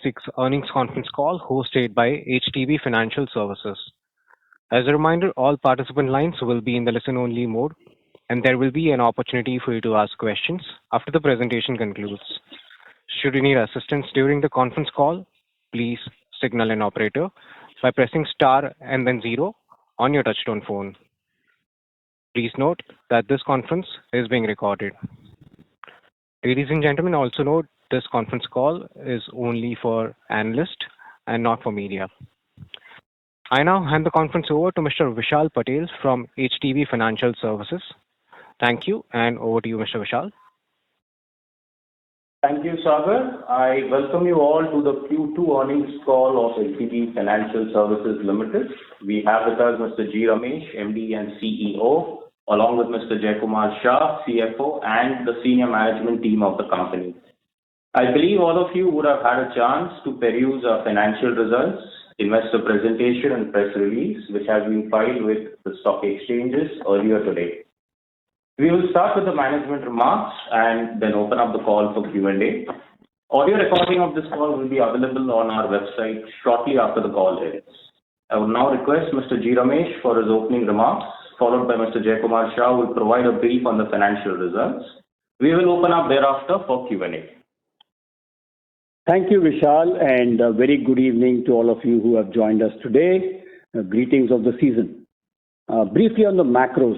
FY26 earnings conference call hosted by HTB Financial Services. As a reminder, all participant lines will be in the listen-only mode, and there will be an opportunity for you to ask questions after the presentation concludes. Should you need assistance during the conference call, please signal an operator by pressing star and then 0 on your touchtone phone. Please note that this conference is being recorded. Ladies and gentlemen, also note this conference call is only for analysts and not for media. I now hand the conference over to Mr. Vishal Patel from HTB Financial Services. Thank you, and over to you, Mr. Vishal. Thank you, Sagar. I welcome you all to the Q2 earnings call of HTB Financial Services Limited. We have with us Mr. G. Ramesh, MD and CEO, along with Mr. Jaikumar Shah, CFO, and the senior management team of the company. I believe all of you would have had a chance to peruse our financial results, investor presentation and press release, which has been filed with the stock exchanges earlier today. We will start with the management remarks and then open up the call for Q&A. Audio recording of this call will be available on our website shortly after the call ends. I will now request Mr. G. Ramesh for his opening remarks, followed by Mr. Jaikumar Shah, who will provide a brief on the financial results. We will open up thereafter for Q&A. Thank you, Vishal, and a very good evening to all of you who have joined us today. Greetings of the season. Briefly on the macros,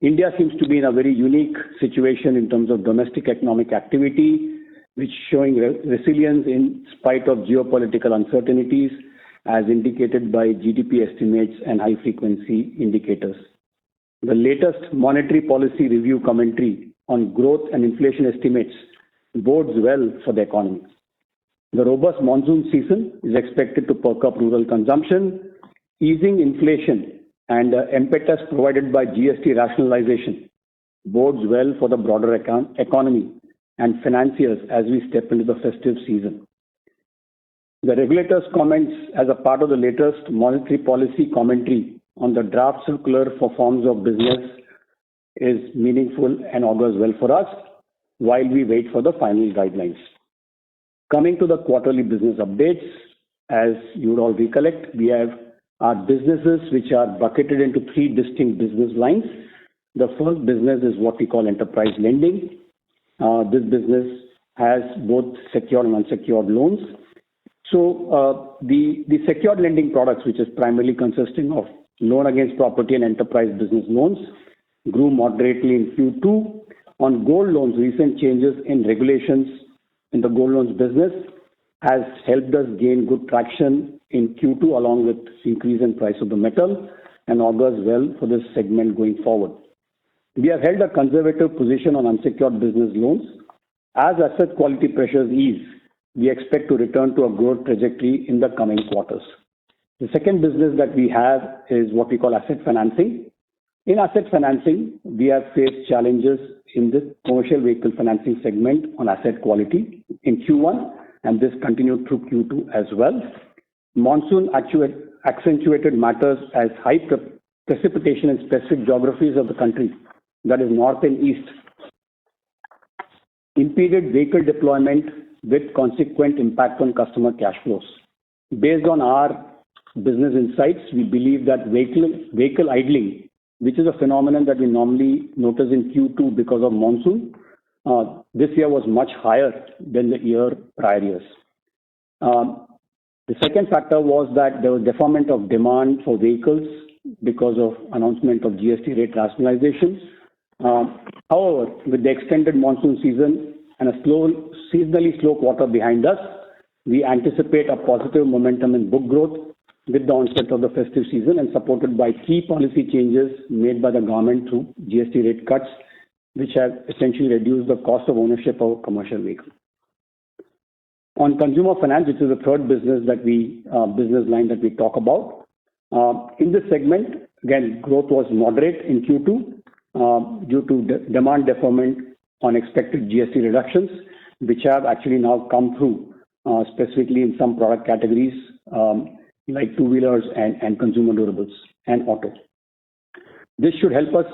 India seems to be in a very unique situation in terms of domestic economic activity, which is showing resilience in spite of geopolitical uncertainties, as indicated by GDP estimates and high-frequency indicators. The latest monetary policy review commentary on growth and inflation estimates bodes well for the economy. The robust monsoon season is expected to perk up rural consumption, easing inflation, and impetus provided by GST rationalization bodes well for the broader economy and financiers as we step into the festive season. The regulator's comments as a part of the latest monetary policy commentary on the draft circular for forms of business is meaningful and augurs well for us while we wait for the final guidelines. Coming to the quarterly business updates, as you would all recollect, we have our businesses which are bucketed into 3 distinct business lines. The first business is what we call enterprise lending. This business has both secured and unsecured loans. So the secured lending products, which is primarily consisting of loan against property and enterprise business loans, grew moderately in Q2. On gold loans, recent changes in regulations in the gold loans business has helped us gain good traction in Q2 along with increase in price of the metal and augurs well for this segment going forward. We have held a conservative position on unsecured business loans. As asset quality pressures ease, we expect to return to a growth trajectory in the coming quarters. The second business that we have is what we call asset financing. In asset financing, we have faced challenges in the commercial vehicle financing segment on asset quality in Q1, and this continued through Q2 as well. Monsoon accentuated matters as high precipitation in specific geographies of the country, that is north and east, impeded vehicle deployment with consequent impact on customer cash flows. Based on our business insights, we believe that vehicle idling, which is a phenomenon that we normally notice in Q2 because of monsoon, this year was much higher than the prior years. The second factor was that there was deferment of demand for vehicles because of announcement of GST rate rationalization. However, with the extended monsoon season and a seasonally slow quarter behind us, we anticipate a positive momentum in book growth with the onset of the festive season and supported by key policy changes made by the government through GST rate cuts, which have essentially reduced the cost of ownership of a commercial vehicle. On consumer finance, which is the third business line that we talk about, in this segment, again, growth was moderate in Q2 due to demand deferment on expected GST reductions, which have actually now come through, specifically in some product categories like two-wheelers and consumer durables and auto. This should help us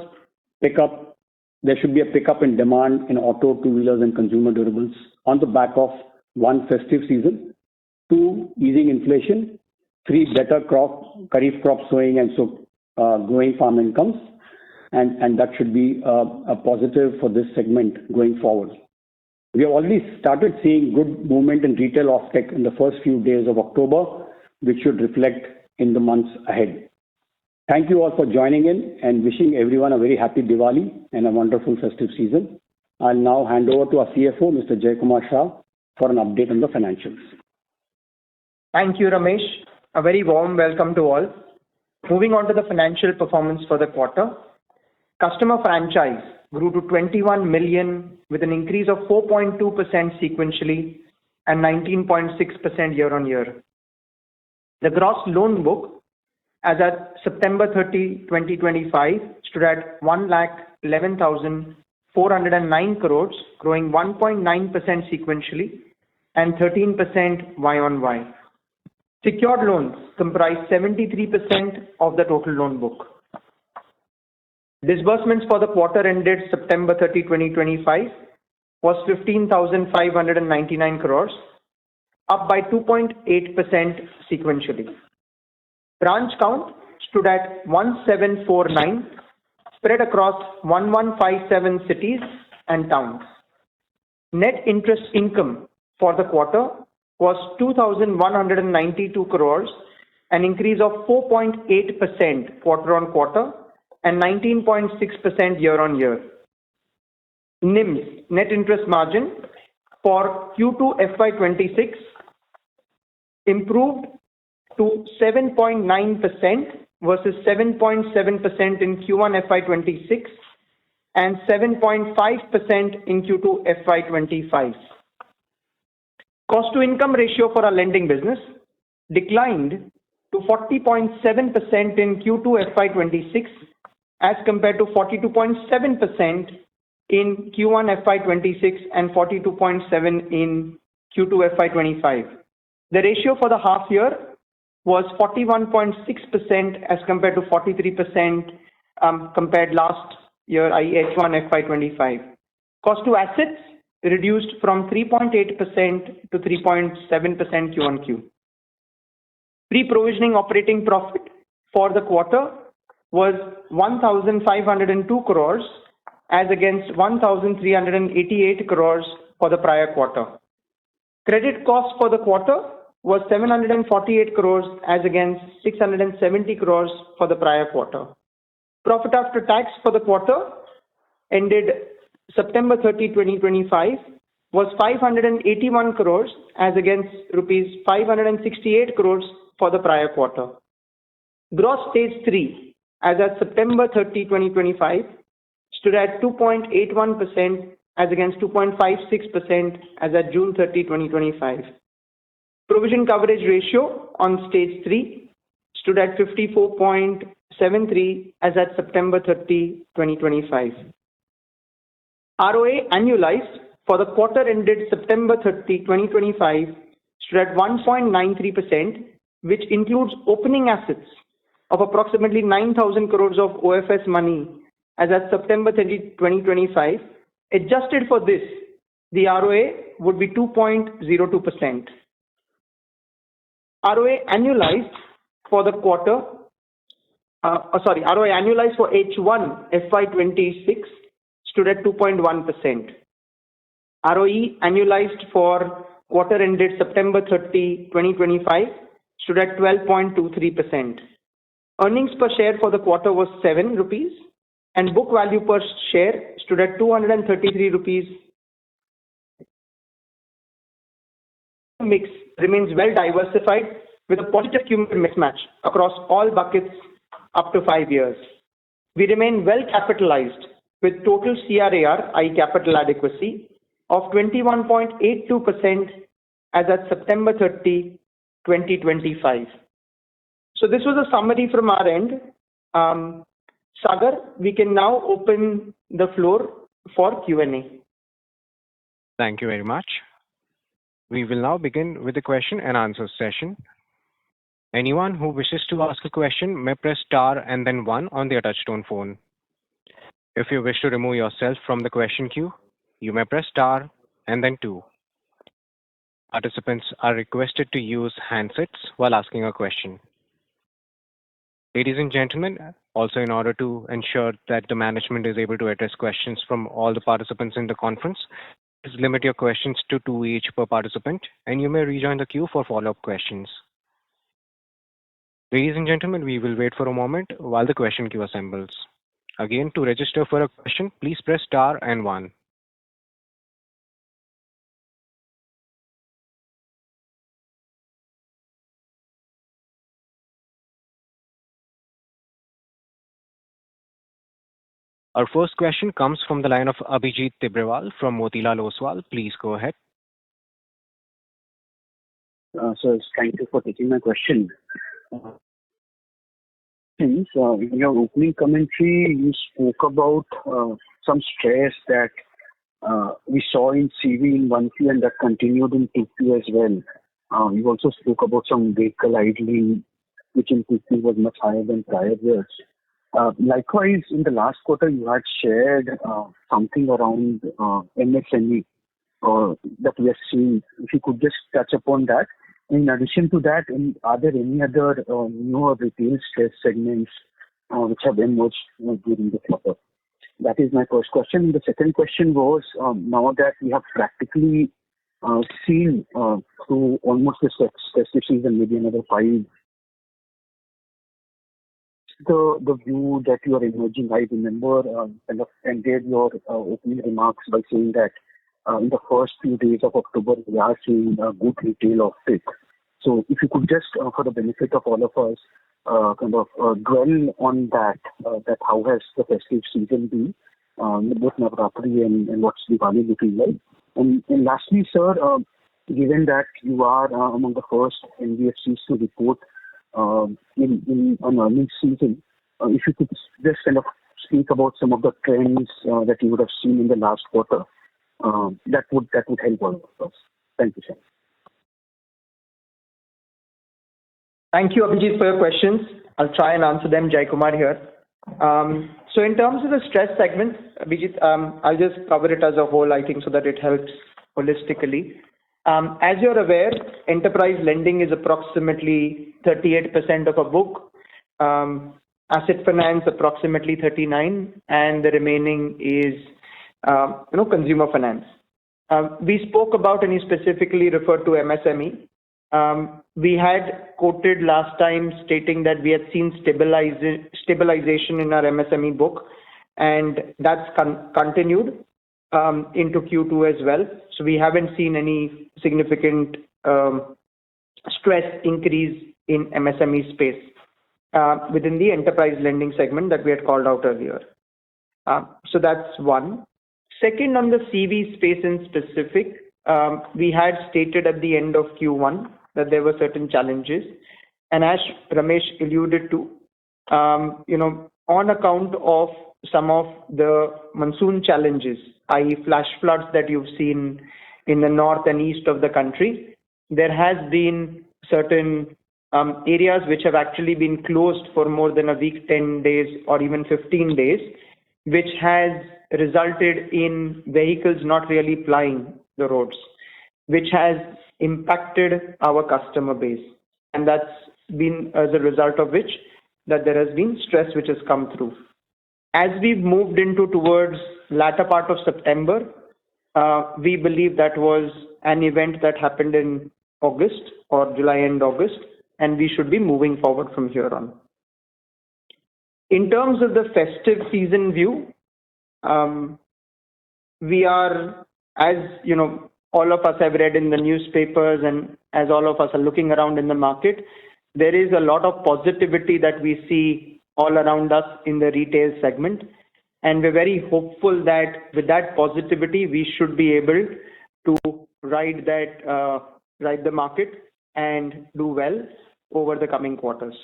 pick up. There should be a pickup in demand in auto, two-wheelers, and consumer durables on the back of one festive season 2, easing inflation, 3, better kharif crop sowing and so growing farm incomes, and that should be a positive for this segment going forward. We have already started seeing good movement in retail offtake in the first few days of October, which should reflect in the months ahead. Thank you all for joining in and wishing everyone a very happy Diwali and a wonderful festive season. I'll now hand over to our CFO, Mr. Jaykumar Shah, for an update on the financials. Thank you, Ramesh. A very warm welcome to all. Moving on to the financial performance for the quarter. Customer franchise grew to 21 million with an increase of 4.2% sequentially and 19.6% year-on-year. The gross loan book as at September 30, 2025 stood at 1,11,409 crores, growing 1.9% sequentially and 13% Y-on-Y. Secured loans comprise 73% of the total loan book. Disbursements for the quarter ended September 30, 2025 was 15,599 crores, up by 2.8% sequentially. Branch count stood at 1749, spread across 1157 cities and towns. Net interest income for the quarter was 2,192 crores, an increase of 4.8% quarter-on-quarter and 19.6% year-on-year. NIMS, net interest margin, for Q2 FY26 improved to 7.9% versus 7.7% in Q1 FY26 and 7.5% in Q2 FY25. Cost to income ratio for our lending business declined to 40.7% in Q2 FY26 as compared to 42.7% in Q1 FY26 and 42.7% in Q2 FY25. The ratio for the half year was 41.6% as compared to 43% compared last year, i.e. H1 FY25. Cost to assets reduced from 3.8% to 3.7% Q-on-Q. Pre-provisioning operating profit for the quarter was 1,502 crores as against 1,388 crores for the prior quarter. Credit cost for the quarter was 748 crores as against 670 crores for the prior quarter. Profit after tax for the quarter ended September 30, 2025 was 581 crores as against rupees 568 crores for the prior quarter. Gross stage 3 as at September 30, 2025 stood at 2.81% as against 2.56% as at June 30, 2025. Provision coverage ratio on stage 3 stood at 54.73 as at September 30, 2025. ROA annualized for the quarter ended September 30, 2025 stood at 1.93%, which includes opening assets of approximately 9,000 crores of OFS money as at September 30, 2025. Adjusted for this, the ROA would be 2.02%. ROA annualized for the quarter, ROA annualized for H1 FY26 stood at 2.1%. ROE annualized for quarter ended September 30, 2025 stood at 12.23%. Earnings per share for the quarter was 7 rupees and book value per share stood at 233 rupees. Mix remains well diversified with a positive cumulative mismatch across all buckets up to 5 years. We remain well capitalized with total CRAR, i.e. capital adequacy, of 21.82% as at September 30, 2025. So this was a summary from our end. Sagar, we can now open the floor for Q&A. Thank you very much. We will now begin with the question and answer session. Anyone who wishes to ask a question may press star and then 1 on their touchtone phone. If you wish to remove yourself from the question queue, you may press star and then 2. participants are requested to use handsets while asking a question. Ladies and gentlemen, also in order to ensure that the management is able to address questions from all the participants in the conference, please limit your questions to two each per participant, and you may rejoin the queue for follow-up questions. Ladies and gentlemen, we will wait for a moment while the question queue assembles. Again, to register for a question, please press star and 1. Our first question comes from the line of Abhijit Tibrewal from Motilal Oswal. Please go ahead. So thank you for taking my question. In your opening commentary, you spoke about some stress that we saw in CV in 1Q and that continued in 2Q as well. You also spoke about some vehicle idling, which in 2Q was much higher than prior years. Likewise, in the last quarter, you had shared something around MSME that we are seeing. If you could just touch upon that. In addition to that, are there any other newer retail stress segments which have emerged during the quarter? That is my first question. The second question was, now that we have practically seen through almost the festive season, maybe another 5, the view that you are emerging. I remember kind of ended your opening remarks by saying that in the first few days of October, we are seeing a good retail uptick. So if you could just, for the benefit of all of us, dwell on that how has the festive season been, both Navratri and what's Diwali looking like. And lastly, sir, given that you are among the first NBFCs to report in an earnings season, if you could just kind of speak about some of the trends that you would have seen in the last quarter, that would help all of us. Thank you, sir. Thank you, Abhijit, for your questions. I'll try and answer them. Jai Kumar here. So in terms of the stress segment, Abhijit, I'll just cover it as a whole, I think, so that it helps holistically. As you're aware, enterprise lending is approximately 38% of a book, asset finance approximately 39%, and the remaining is consumer finance. We spoke about, and you specifically referred to MSME. We had quoted last time stating that we had seen stabilization in our MSME book, and that's continued into Q2 as well. So we haven't seen any significant stress increase in MSME space within the enterprise lending segment that we had called out earlier. So that's one. Second, on the CV space in specific, we had stated at the end of Q1 that there were certain challenges. And as Ramesh alluded to, on account of some of the monsoon challenges, i.e. flash floods that you've seen in the north and east of the country, there has been certain areas which have actually been closed for more than a week, 10 days, or even 15 days, which has resulted in vehicles not really plying the roads, which has impacted our customer base. And that's been as a result of which that there has been stress which has come through. As we've moved into towards latter part of September, we believe that was an event that happened in August or July and August, and we should be moving forward from here on. In terms of the festive season view, we are, as you know, all of us have read in the newspapers and as all of us are looking around in the market, there is a lot of positivity that we see all around us in the retail segment. And we're very hopeful that with that positivity, we should be able to ride the market and do well over the coming quarters.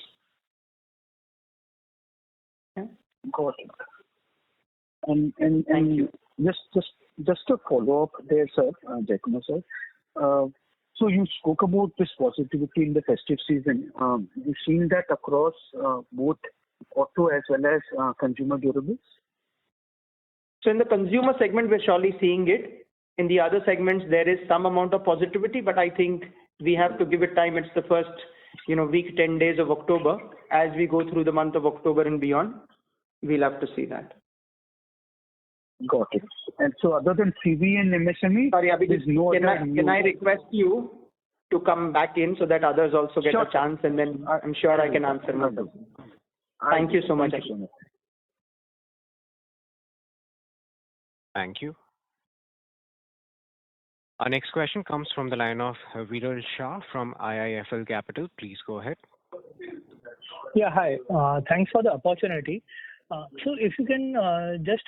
Yeah. Got it. And Thank you. Just a follow up there, sir, Jai Kumar, sir. So you spoke about this positivity in the festive season. You've seen that across both auto as well as consumer durables? So in the consumer segment, we're surely seeing it. In the other segments, there is some amount of positivity, but I think we have to give it time. It's the first, week, 10 days of October. As we go through the month of October and beyond, we'll have to see that. Got it. And so other than CV and MSME, sorry, Abhijit, there's no can I request you to come back in so that others also get a chance, and then I'm sure I can answer more. Thank you so much. Thank you. Our next question comes from the line of Viral Shah from IIFL Capital. Please go ahead. Yeah, hi. Thanks for the opportunity. So if you can just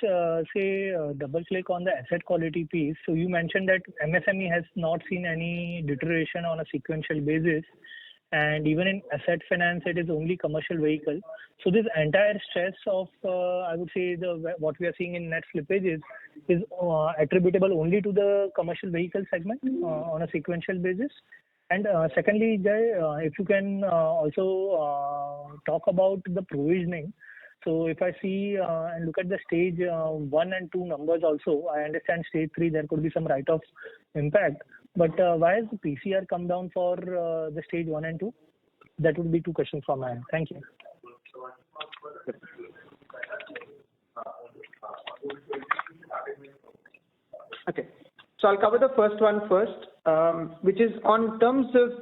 double click on the asset quality piece. So you mentioned that MSME has not seen any deterioration on a sequential basis, and even in asset finance it is only commercial vehicle. So this entire stress of I would say what we are seeing in net slippages is attributable only to the commercial vehicle segment on a sequential basis. And secondly, Jai, if you can also talk about the provisioning. So if I see and look at the stage 1 and 2 numbers also, I understand stage 3 there could be some write-off impact. But why has the PCR come down for the stage 1 and 2? That would be 2 questions from my end. Thank you. Okay. So I'll cover the first one first, which is on terms of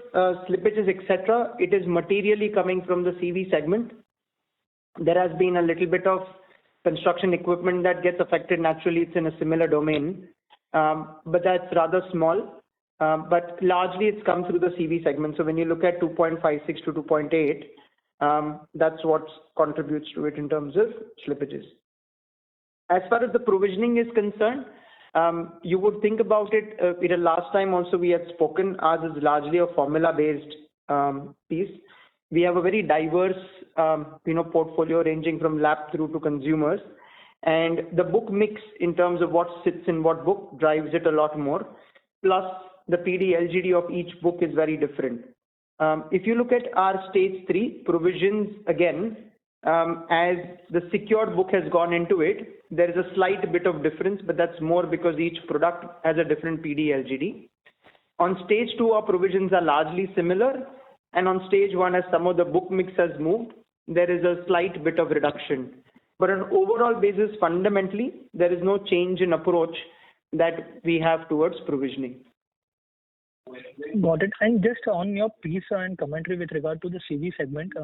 slippages, etc. It is materially coming from the CV segment. There has been a little bit of construction equipment that gets affected. Naturally, it's in a similar domain, but that's rather small. But largely, it's come through the CV segment. So when you look at 2.56 to 2.8, that's what contributes to it in terms of slippages. As far as the provisioning is concerned, you would think about it. Last time also we had spoken, ours is largely a formula-based piece. We have a very diverse, portfolio ranging from LAP through to consumers, and the book mix in terms of what sits in what book drives it a lot more. Plus, the PD LGD of each book is very different. If you look at our stage 3 provisions again, as the secured book has gone into it, there is a slight bit of difference, but that's more because each product has a different PD LGD. On stage 2, our provisions are largely similar. And on stage 1, as some of the book mix has moved, there is a slight bit of reduction. But on an overall basis, fundamentally, there is no change in approach that we have towards provisioning. Got it. And just on your piece and commentary with regard to the CV segment,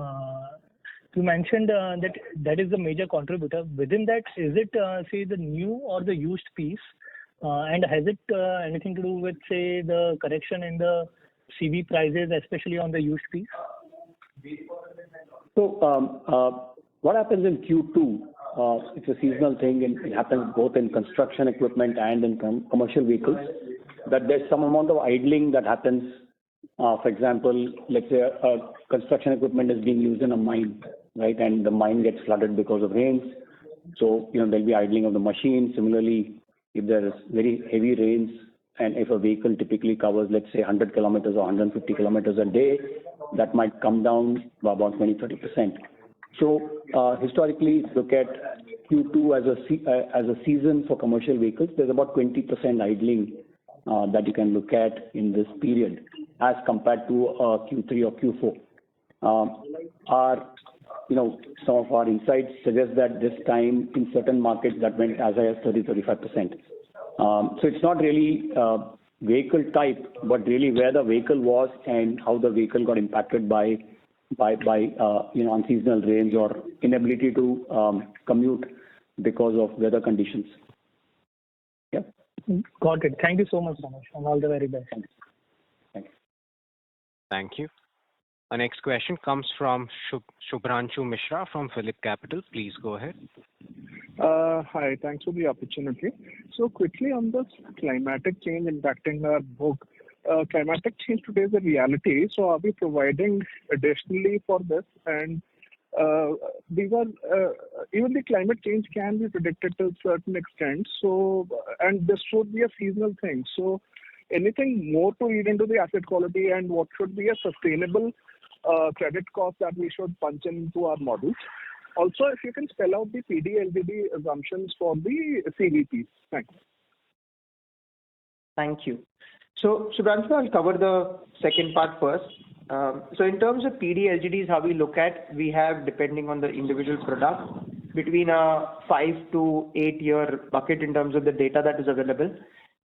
you mentioned that is the major contributor. Within that, is it, say, the new or the used piece? And has it anything to do with, say, the correction in the CV prices, especially on the used piece? So what happens in Q2, it's a seasonal thing, and it happens both in construction equipment and in commercial vehicles, that there's some amount of idling that happens. For example, let's say a construction equipment is being used in a mine, right, and the mine gets flooded because of rains. So, there'll be idling of the machine. Similarly, if there is very heavy rains, and if a vehicle typically covers, let's say, 100 kilometers or 150 kilometers a day, that might come down by about 20-30%. So historically, look at Q2 as a season for commercial vehicles. There's about 20% idling that you can look at in this period as compared to Q3 or Q4. Some of our insights suggest that this time in certain markets that went as high as 30-35%. So it's not really vehicle type, but really where the vehicle was and how the vehicle got impacted by unseasonal rains or inability to commute because of weather conditions. Yeah. Got it. Thank you so much, Ramesh, and all the very best. Thanks. Thank you. Our next question comes from Shubhranshu Mishra from Phillip Capital. Please go ahead. Hi, thanks for the opportunity. So quickly on this climatic change impacting our book, climatic change today is a reality. So are we providing additionally for this? And these are even the climate change can be predicted to a certain extent. So and this should be a seasonal thing. So anything more to read into the asset quality and what should be a sustainable credit cost that we should punch into our models? Also, if you can spell out the PD LGD assumptions for the CVPs. Thanks. Thank you. So, Shubhranshu, I'll cover the second part first. So in terms of PD LGDs, how we look at, we have, depending on the individual product, between a 5 to 8 year bucket in terms of the data that is available.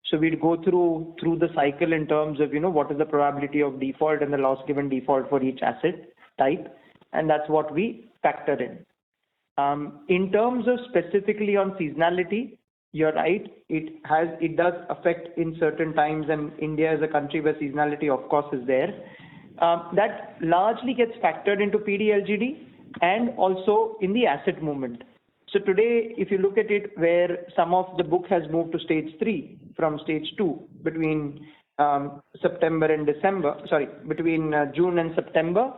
So we'd go through the cycle in terms of, what is the probability of default and the loss given default for each asset type, and that's what we factor in. In terms of specifically on seasonality, you're right, it does affect in certain times, and India is a country where seasonality, of course, is there. That largely gets factored into PD/LGD and also in the asset movement. So today, if you look at it, where some of the book has moved to stage 3 from stage 2 between between June and September,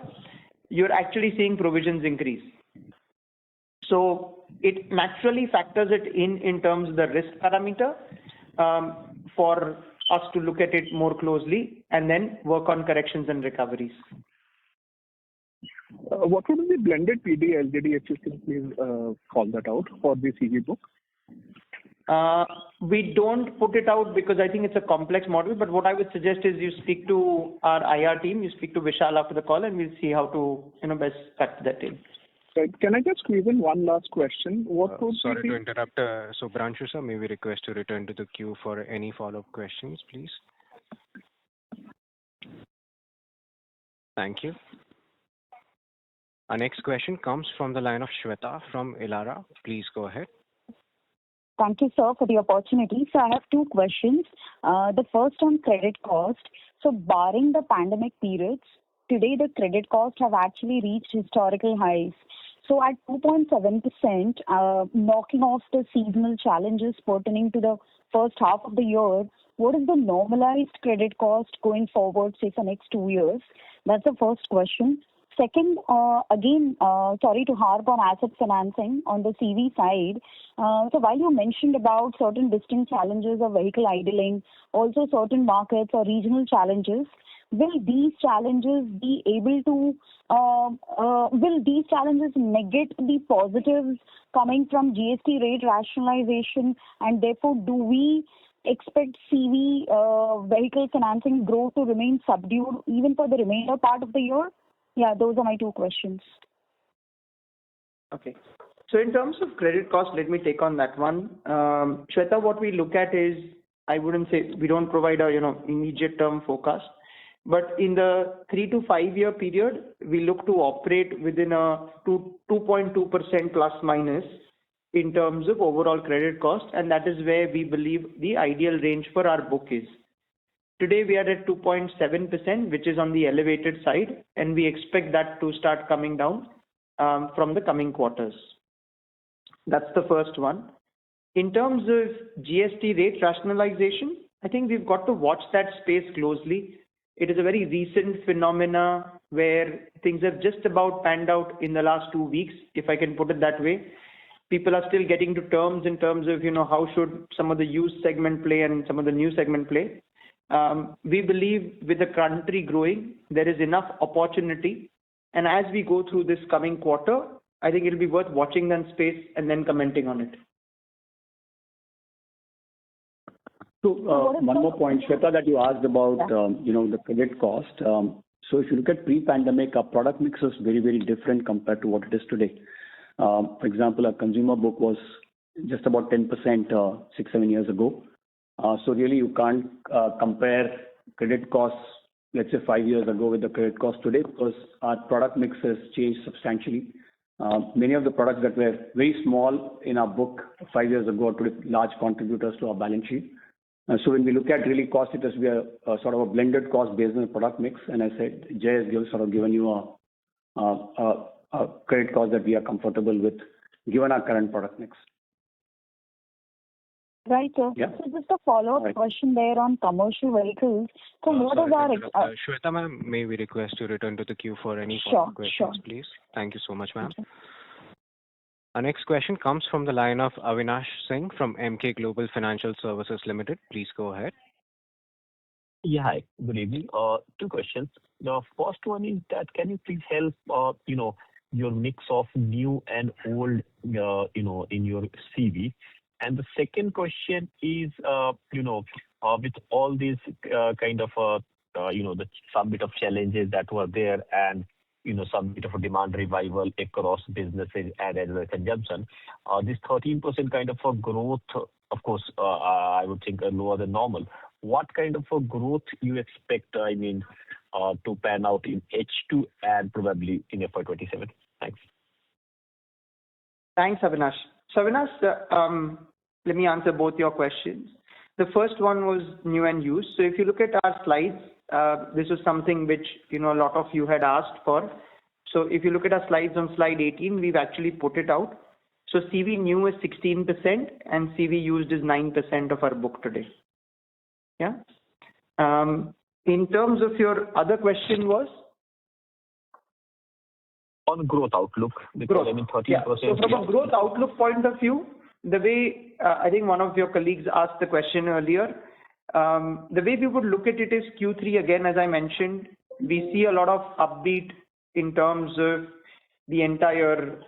you're actually seeing provisions increase. So it naturally factors it in terms of the risk parameter for us to look at it more closely and then work on corrections and recoveries. What would be the blended PD LGD, if you can please call that out for the CV book? We don't put it out because I think it's a complex model, but what I would suggest is you speak to our IR team, you speak to Vishal after the call, and we'll see how to best factor that in. Right. Can I just squeeze in one last question? Sorry to interrupt. So, Branshu sir, may we request to return to the queue for any follow-up questions, please? Thank you. Our next question comes from the line of Shweta from Elara. Please go ahead. Thank you, sir, for the opportunity. So I have two questions. The first on credit cost. So barring the pandemic periods, today the credit cost have actually reached historical highs. So at 2.7%, knocking off the seasonal challenges pertaining to the first half of the year, what is the normalized credit cost going forward, say for next 2 years? That's the first question. Second, again, sorry to harp on asset financing on the CV side. So while you mentioned about certain distinct challenges of vehicle idling, also certain markets or regional challenges, will these challenges negate the positives coming from GST rate rationalization, and therefore do we expect CV vehicle financing growth to remain subdued even for the remainder part of the year? Yeah, those are my two questions. Okay. So in terms of credit cost, let me take on that one. Shweta, what we look at is, I wouldn't say we don't provide a immediate term forecast, but in the 3 to 5 year period, we look to operate within a 2.2% plus minus in terms of overall credit cost, and that is where we believe the ideal range for our book is. Today we are at 2.7%, which is on the elevated side, and we expect that to start coming down from the coming quarters. That's the first one. In terms of GST rate rationalization, I think we've got to watch that space closely. It is a very recent phenomena where things have just about panned out in the last 2 weeks, if I can put it that way. People are still getting to terms in terms of, how should some of the used segment play and some of the new segment play. We believe with the country growing, there is enough opportunity. And as we go through this coming quarter, I think it'll be worth watching that space and then commenting on it. So one more point, Shweta, that you asked about, the credit cost. So if you look at pre-pandemic, our product mix is very, very different compared to what it is today. For example, our consumer book was just about 10% 6-7 years ago. So really you can't compare credit costs, let's say 5 years ago with the credit cost today, because our product mix has changed substantially. Many of the products that were very small in our book 5 years ago are today large contributors to our balance sheet. So when we look at really cost, it has to be a sort of a blended cost based on the product mix. And I said, Jay has given you a credit cost that we are comfortable with, given our current product mix. Right, sir. Yeah. So just a follow-up question there on commercial vehicles. So what is our... Shweta ma'am, may we request to return to the queue for any follow-up questions, please? Thank you so much, ma'am. Okay. Our next question comes from the line of Avinash Singh from Emkay Global Financial Services Limited. Please go ahead. Yeah, hi. Good evening. Two questions. The first one is that can you please help, your mix of new and old, in your CV? And the second question is, with all these kind of some bit of challenges that were there and some bit of a demand revival across businesses and as well as consumption, this 13% kind of a growth, of course, I would think lower than normal. What kind of a growth you expect, to pan out in H2 and probably in FY27? Thanks. Thanks, Avinash. So, Avinash, let me answer both your questions. The first one was new and used. So if you look at our slides, this is something which a lot of you had asked for. So if you look at our slides on slide 18, we've actually put it out. So CV new is 16% and CV used is 9% of our book today. Yeah. In terms of your other question was? On growth outlook, because 13%. Yeah. So from a growth outlook point of view, the way I think one of your colleagues asked the question earlier, the way we would look at it is Q3 again, as I mentioned, we see a lot of upbeat in terms of the entire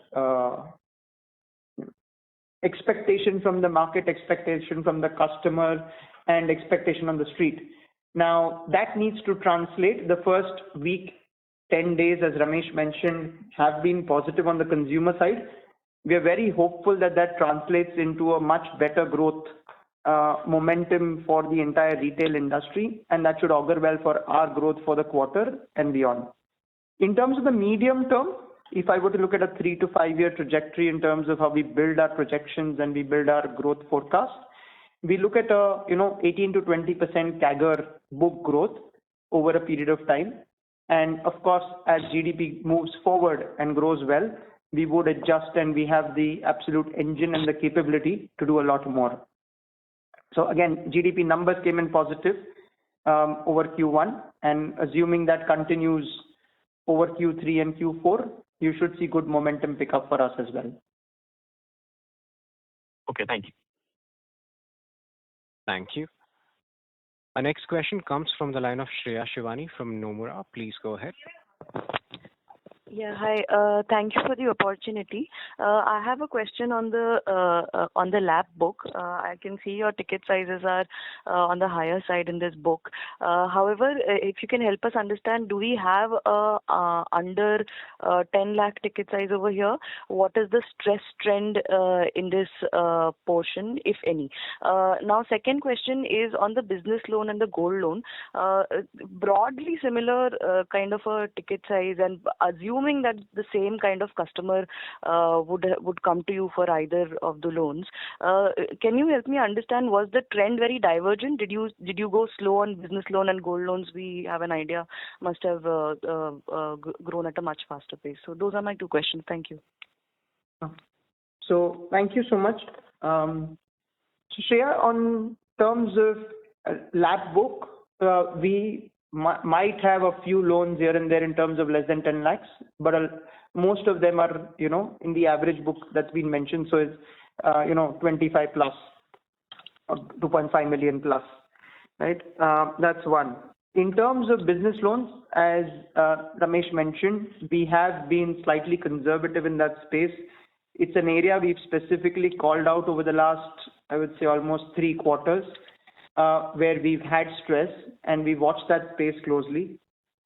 expectation from the market, expectation from the customer, and expectation on the street. Now, that needs to translate. The first week, 10 days, as Ramesh mentioned, have been positive on the consumer side. We are very hopeful that that translates into a much better growth momentum for the entire retail industry, and that should augur well for our growth for the quarter and beyond. In terms of the medium term, if I were to look at a 3 to 5 year trajectory in terms of how we build our projections and we build our growth forecast, we look at a 18 to 20% CAGR book growth over a period of time. And of course, as GDP moves forward and grows well, we would adjust, and we have the absolute engine and the capability to do a lot more. So again, GDP numbers came in positive over Q1, and assuming that continues over Q3 and Q4, you should see good momentum pick up for us as well. Okay, thank you. Thank you. Our next question comes from the line of Shreya Shivani from Nomura. Please go ahead. Yeah, hi. Thank you for the opportunity. I have a question on the LAP book. I can see your ticket sizes are on the higher side in this book. However, if you can help us understand, do we have under 10 lakh ticket size over here? What is the stress trend in this portion, if any? Now, second question is on the business loan and the gold loan. Broadly similar kind of a ticket size, and assuming that the same kind of customer would come to you for either of the loans. Can you help me understand, was the trend very divergent? Did you go slow on business loan and gold loans? We have an idea must have grown at a much faster pace. So those are my two questions. Thank you. So thank you so much. So Shreya, on terms of LAP book, we might have a few loans here and there in terms of less than 10 lakhs, but most of them are, in the average book that's been mentioned. So it's, 25 plus, 2.5 million plus, right? That's one. In terms of business loans, as Ramesh mentioned, we have been slightly conservative in that space. It's an area we've specifically called out over the last, I would say, almost 3 quarters. Where we've had stress, and we watched that space closely.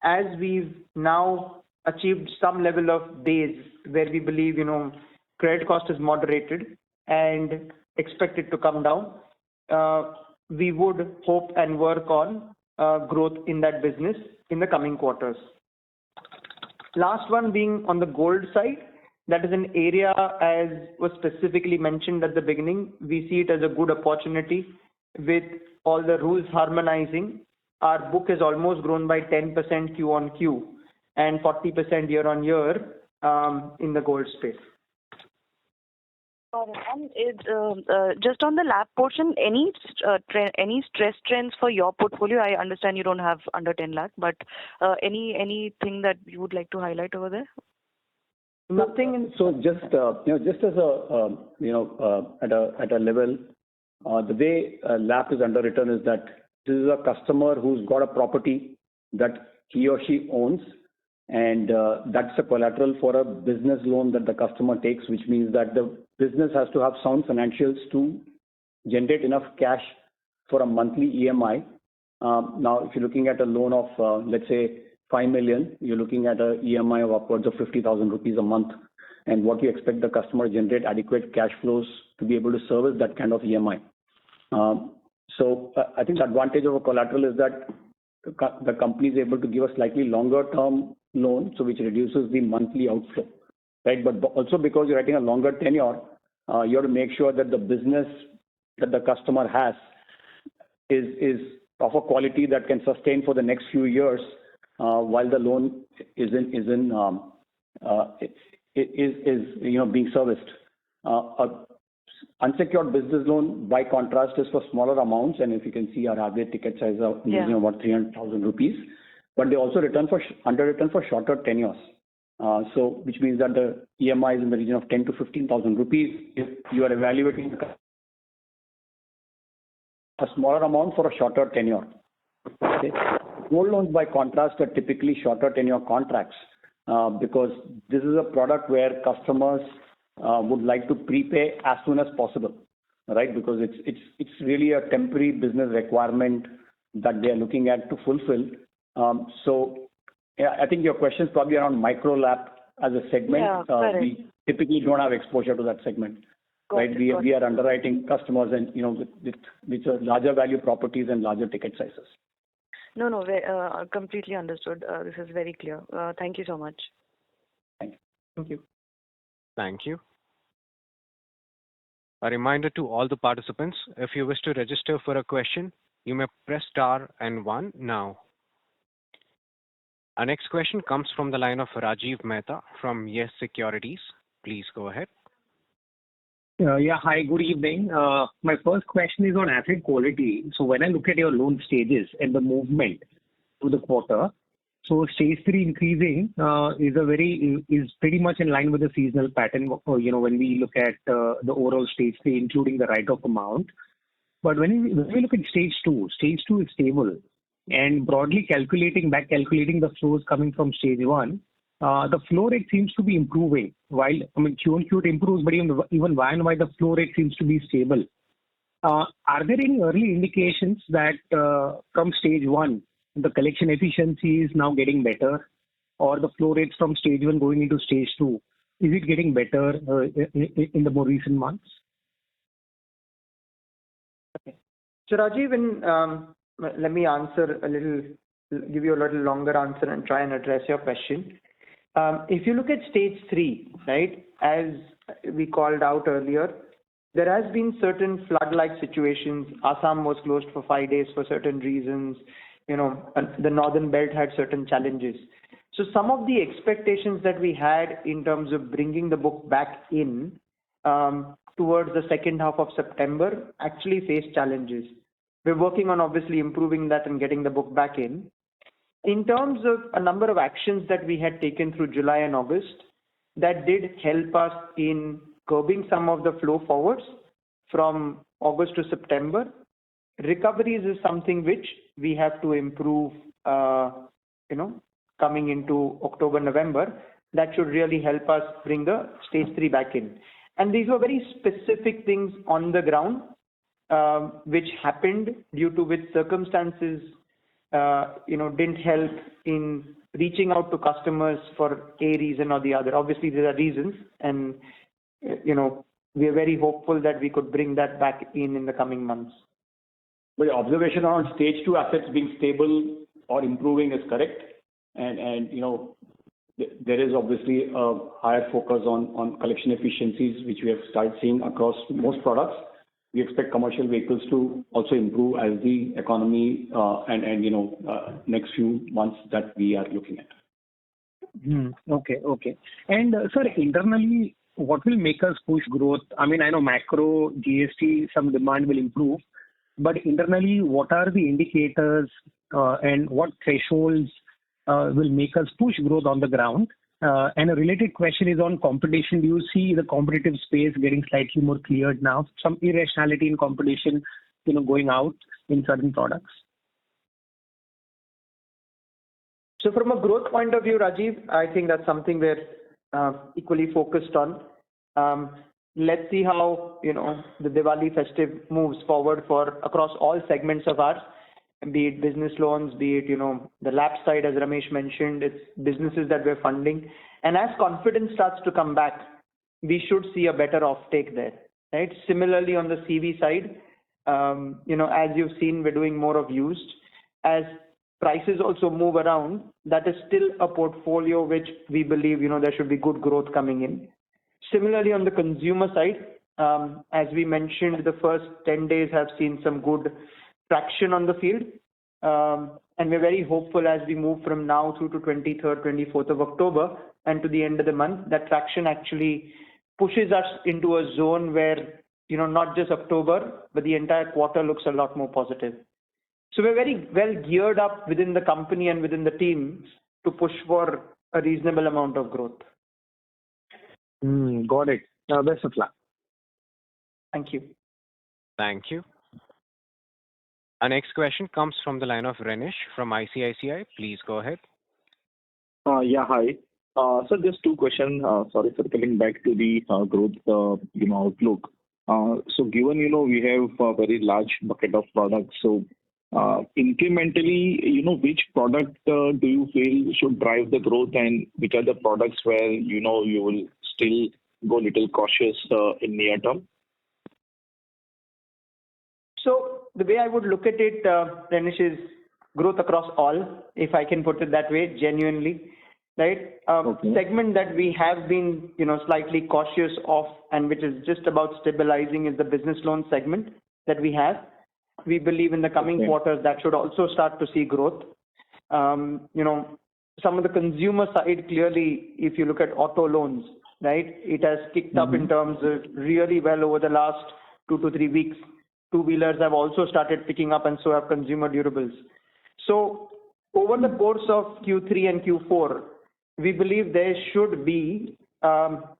As we've now achieved some level of days where we believe, credit cost is moderated and expected to come down, we would hope and work on growth in that business in the coming quarters. Last one being on the gold side, that is an area, as was specifically mentioned at the beginning, we see it as a good opportunity. With all the rules harmonizing, our book has almost grown by 10% Q on Q and 40% year on year in the gold space. And just on the LAP portion, any stress trends for your portfolio? I understand you don't have under 10 lakh, but anything that you would like to highlight over there? Nothing. So just as at a level. The way LAP is underwritten is that this is a customer who's got a property that he or she owns, and that's a collateral for a business loan that the customer takes, which means that the business has to have sound financials to generate enough cash for a monthly EMI. Now, if you're looking at a loan of, let's say, 5 million, you're looking at a EMI of upwards of 50,000 rupees a month. And what you expect the customer to generate adequate cash flows to be able to service that kind of EMI. So I think the advantage of a collateral is that the company is able to give a slightly longer term loan, so which reduces the monthly outflow, right? But also because you're writing a longer tenure, you have to make sure that the business that the customer has is of a quality that can sustain for the next few years while the loan is being serviced. Unsecured business loan, by contrast, is for smaller amounts, and if you can see, our average ticket size are about 300,000 rupees. But they also underwritten for shorter tenures. So, which means that the EMI is in the region of 10 to 15,000 rupees. If you are evaluating a smaller amount for a shorter tenure. Okay. Gold loans, by contrast, are typically shorter tenure contracts because this is a product where customers would like to prepay as soon as possible, right? Because it's really a temporary business requirement that they are looking at to fulfill. So, yeah, I think your question is probably around micro LAP as a segment. Yeah, we typically don't have exposure to that segment, right? We are underwriting customers and with larger value properties and larger ticket sizes. No, completely understood. This is very clear. Thank you so much. Thank you. Thank you. Thank you. A reminder to all the participants, if you wish to register for a question, you may press star and 1 now. Our next question comes from the line of Rajiv Mehta from Yes Securities. Please go ahead. Yeah, hi, good evening. My first question is on asset quality. So when I look at your loan stages and the movement through the quarter, so stage 3 increasing is pretty much in line with the seasonal pattern, when we look at the overall stage 3, including the write-off amount. But when we look at stage 2 is stable. And broadly calculating the flows coming from stage 1, the flow rate seems to be improving. While, Q on Q it improves, but even Y and Y, the flow rate seems to be stable. Are there any early indications that from stage 1, the collection efficiency is now getting better, or the flow rates from stage 1 going into stage 2, is it getting better in the more recent months? Okay. So Rajiv, let me give you a little longer answer and try and address your question. If you look at stage 3, right, as we called out earlier, there has been certain flood-like situations. Assam was closed for 5 days for certain reasons. The northern belt had certain challenges. So some of the expectations that we had in terms of bringing the book back in towards the second half of September actually faced challenges. We're working on obviously improving that and getting the book back in. In terms of a number of actions that we had taken through July and August, that did help us in curbing some of the flow forwards from August to September. Recoveries is something which we have to improve, coming into October, November. That should really help us bring the stage 3 back in. And these were very specific things on the ground, which happened due to which circumstances, didn't help in reaching out to customers for a reason or the other. Obviously, there are reasons, and we are very hopeful that we could bring that back in the coming months. But the observation on stage 2 assets being stable or improving is correct, and there is obviously a higher focus on collection efficiencies, which we have started seeing across most products. We expect commercial vehicles to also improve as the economy next few months that we are looking at. Okay. And sir, internally, what will make us push growth? I know macro, GST, some demand will improve, but internally, what are the indicators and what thresholds will make us push growth on the ground? And a related question is on competition. Do you see the competitive space getting slightly more cleared now? Some irrationality in competition, going out in certain products? So from a growth point of view, Rajiv, I think that's something we're equally focused on. let's see how, the Diwali festive moves forward for across all segments of ours, be it business loans, be it, the LAP side, as Ramesh mentioned, it's businesses that we're funding. And as confidence starts to come back, we should see a better offtake there, right? Similarly, on the CV side, as you've seen, we're doing more of used. As prices also move around, that is still a portfolio which we believe, there should be good growth coming in. Similarly, on the consumer side, as we mentioned, the first 10 days have seen some good traction on the field. And we're very hopeful as we move from now through to 23rd, 24th of October and to the end of the month, that traction actually pushes us into a zone where, not just October, but the entire quarter looks a lot more positive. So we're very well geared up within the company and within the team to push for a reasonable amount of growth. Got it. Best of luck. Thank you. Thank you. Our next question comes from the line of Renish from ICICI. Please go ahead. Yeah, hi. So just two questions. Sorry for coming back to the growth, outlook. So given, we have a very large bucket of products, so incrementally, which product do you feel should drive the growth, and which are the products where, you will still go a little cautious in near term? So the way I would look at it, Renish, is growth across all, if I can put it that way, genuinely, right? Segment that we have been, slightly cautious of, and which is just about stabilizing, is the business loan segment that we have. We believe in the coming quarters that should also start to see growth. Some of the consumer side, clearly, if you look at auto loans, right, it has kicked up in terms of really well over the last 2 to 3 weeks. Two-wheelers have also started picking up, and so have consumer durables. So over the course of Q3 and Q4, we believe there should be,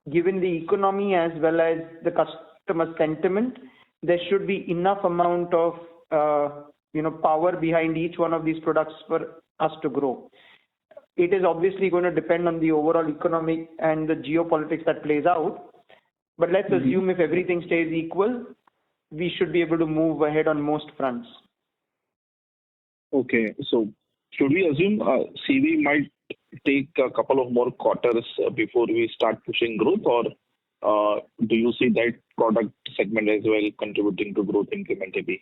given the economy as well as the customer sentiment, there should be enough amount of power behind each one of these products for us to grow. It is obviously going to depend on the overall economic and the geopolitics that plays out. But let's assume if everything stays equal, we should be able to move ahead on most fronts. Okay, so should we assume CV might take a couple of more quarters before we start pushing growth, or do you see that product segment as well contributing to growth incrementally?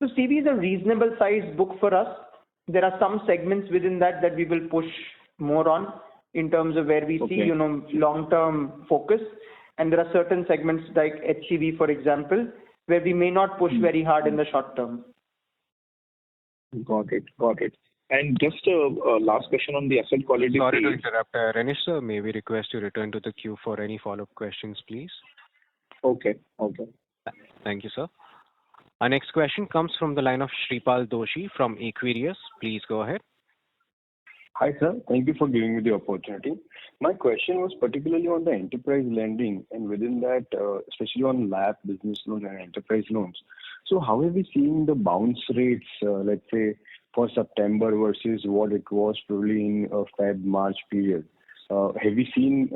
So CV is a reasonable size book for us. There are some segments within that we will push more on in terms of where we see, long-term focus. And there are certain segments like HCV, for example, where we may not push very hard in the short term. Got it. And just a last question on the asset quality. Sorry to interrupt, Renish sir. May we request you return to the queue for any follow-up questions, please? Okay. Thank you, sir. Our next question comes from the line of Shripal Doshi from Equirius. Please go ahead. Hi, sir. Thank you for giving me the opportunity. My question was particularly on the enterprise lending, and within that, especially on LAP, business loans, and enterprise loans. So how have we seen the bounce rates, let's say, for September versus what it was probably in Feb-March period? Have we seen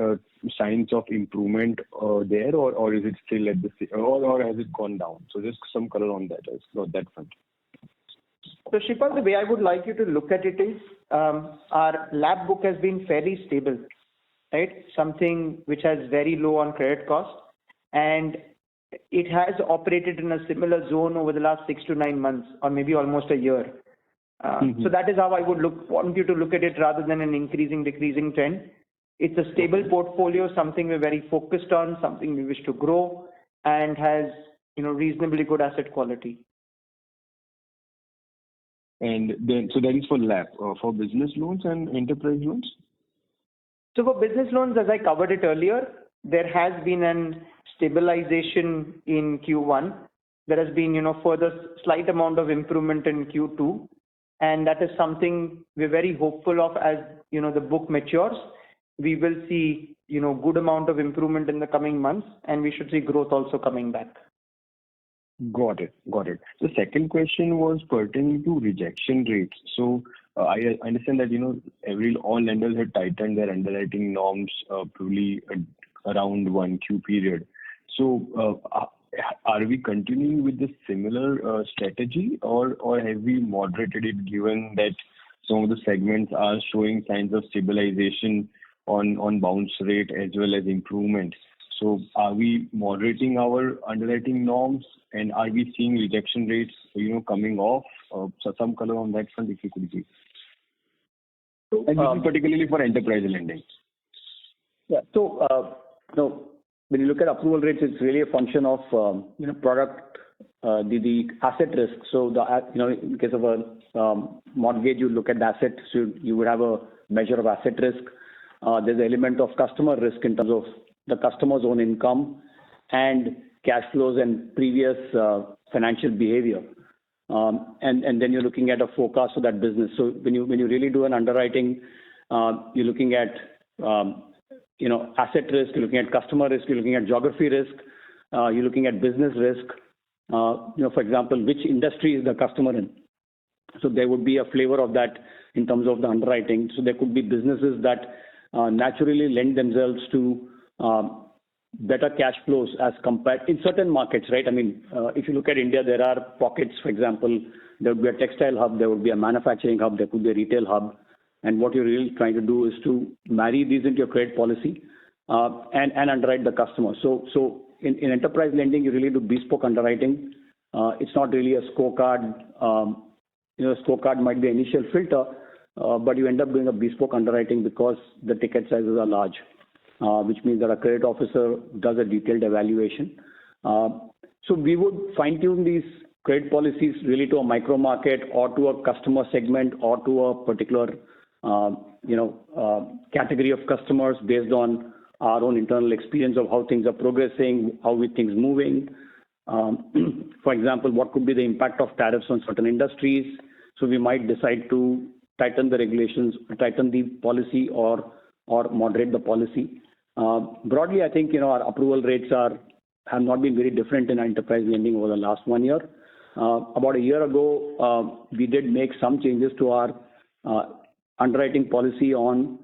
signs of improvement there, or is it still at the same, or has it gone down? So just some color on that front. So Shripal, the way I would like you to look at it is, our LAP book has been fairly stable, right? Something which has very low on credit cost, and it has operated in a similar zone over the last 6 to 9 months, or maybe almost a year. So that is how I would want you to look at it, rather than an increasing, decreasing trend. It's a stable portfolio, something we're very focused on, something we wish to grow, and has, reasonably good asset quality. And then, so that is for LAP, for business loans and enterprise loans? So for business loans, as I covered it earlier, there has been an stabilization in Q1. There has been, further slight amount of improvement in Q2. And that is something we're very hopeful of as, the book matures. We will see, good amount of improvement in the coming months, and we should see growth also coming back. Got it. The second question was pertaining to rejection rates. So I understand that all lenders have tightened their underwriting norms probably around 1Q period. So are we continuing with the similar strategy, or have we moderated it given that some of the segments are showing signs of stabilization on bounce rate as well as improvements? So are we moderating our underwriting norms, and are we seeing rejection rates, coming off? So some color on that front, if you could give. And this is particularly for enterprise lending. Yeah. So, when you look at approval rates, it's really a function of, product, the asset risk. So, in case of a mortgage, you look at the asset, so you would have a measure of asset risk. There's an element of customer risk in terms of the customer's own income and cash flows and previous financial behavior. And then you're looking at a forecast of that business. So when you really do an underwriting, you're looking at asset risk, you're looking at customer risk, you're looking at geography risk, you're looking at business risk. For example, which industry is the customer in? So there would be a flavor of that in terms of the underwriting. So there could be businesses that naturally lend themselves to better cash flows as compared in certain markets, right? I mean, if you look at India, there are pockets, for example, there would be a textile hub, there would be a manufacturing hub, there could be a retail hub. And what you're really trying to do is to marry these into your credit policy and underwrite the customer. So in enterprise lending, you really do bespoke underwriting. It's not really a scorecard. A scorecard might be an initial filter, but you end up doing a bespoke underwriting because the ticket sizes are large. Which means that a credit officer does a detailed evaluation. So we would fine-tune these credit policies really to a micro market or to a customer segment or to a particular, category of customers based on our own internal experience of how things are progressing, how things moving. For example, what could be the impact of tariffs on certain industries? So we might decide to tighten the regulations, tighten the policy, or moderate the policy. Broadly, I think our approval rates have not been very different in enterprise lending over the last 1 year. About a year ago, we did make some changes to our underwriting policy on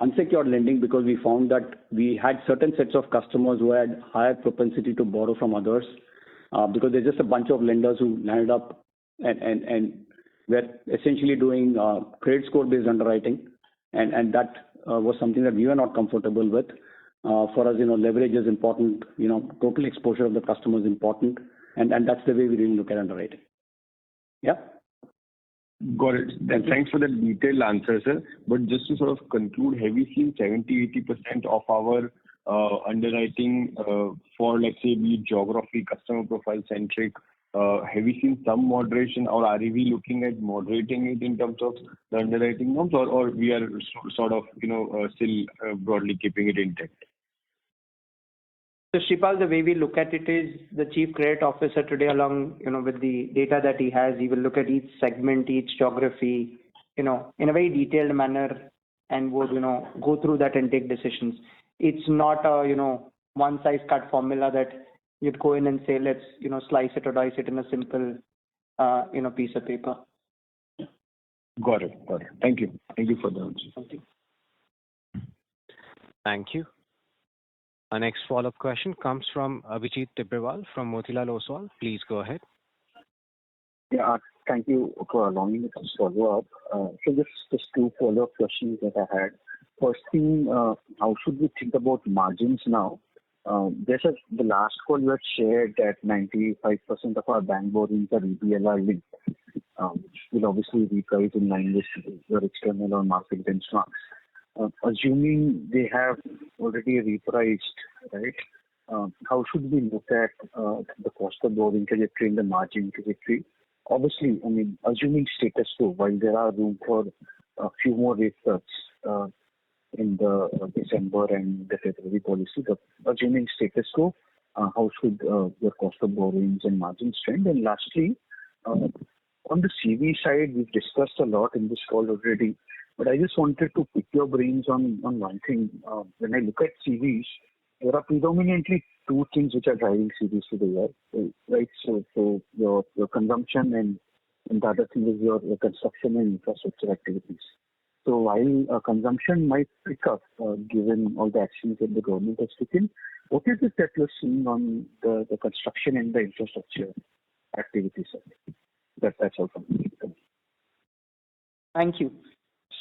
unsecured lending because we found that we had certain sets of customers who had higher propensity to borrow from others because there's just a bunch of lenders who landed up and were essentially doing credit score based underwriting, and that was something that we were not comfortable with. For us, leverage is important. Total exposure of the customer is important, and that's the way we really look at underwriting. Yeah. Got it. And thanks for the detailed answer, sir. But just to sort of conclude, have we seen 70-80% of our underwriting for, let's say, be geography, customer profile centric? Have we seen some moderation, or are we looking at moderating it in terms of the underwriting norms, or we are sort of, still broadly keeping it intact? So Shripal, the way we look at it is the chief credit officer today, along with the data that he has, he will look at each segment, each geography, in a very detailed manner, and would go through that and take decisions. It's not a one size cut formula that you'd go in and say, let's slice it or dice it in a simple piece of paper. Got it. Thank you for the answer. Thank you. Thank you. Our next follow-up question comes from Abhijit Tibrewal from Motilal Oswal. Please go ahead. Yeah, thank you for allowing me to follow up. So just two follow-up questions that I had. First thing, how should we think about margins now? The last call you had shared that 95% of our bank borrowings are EBLR linked, which will obviously reprice in line with your external or market benchmarks. Assuming they have already repriced, right? How should we look at the cost of borrowing trajectory and the margin trajectory? Obviously, I mean, assuming status quo, while there are room for a few more rate cuts in the December and the February policy, but assuming status quo, how should your cost of borrowings and margins trend? And lastly, on the CV side, we've discussed a lot in this call already, but I just wanted to pick your brains on one thing. When I look at CVs, there are predominantly two things which are driving CVs to the year, right? So your consumption and the other thing is your construction and infrastructure activities. So while consumption might pick up, given all the actions that the government has taken, what is it that you're seeing on the construction and the infrastructure activity side? That's all from me. Thank you.